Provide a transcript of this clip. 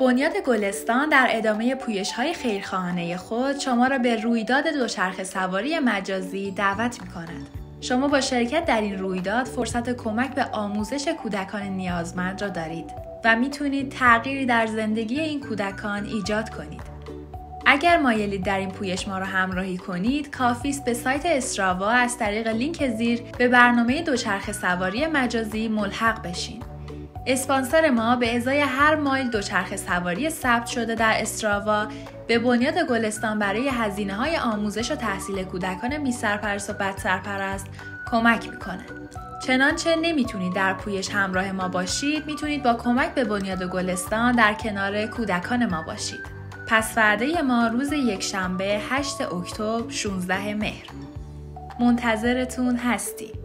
بنیاد گلستان در ادامه پویش‌های خیرخواهانه خود شما را به رویداد دوچرخه سواری مجازی دعوت می‌کند. شما با شرکت در این رویداد فرصت کمک به آموزش کودکان نیازمند را دارید و می‌تونید تغییری در زندگی این کودکان ایجاد کنید. اگر مایلید در این پویش ما را همراهی کنید، کافی است به سایت استراوا از طریق لینک زیر به برنامه دوچرخه سواری مجازی ملحق بشین. اسپانسر ما به ازای هر مایل دوچرخه سواری ثبت شده در استراوا به بنیاد گلستان برای هزینه‌های آموزش و تحصیل کودکان بی‌سرپرست و بدسرپرست کمک می‌کنه. چنانچه نمیتونید در پویش همراه ما باشید، میتونید با کمک به بنیاد گلستان در کنار کودکان ما باشید. پس فردا ما روز یکشنبه 8 اکتبر 16 مهر. منتظرتون هستیم.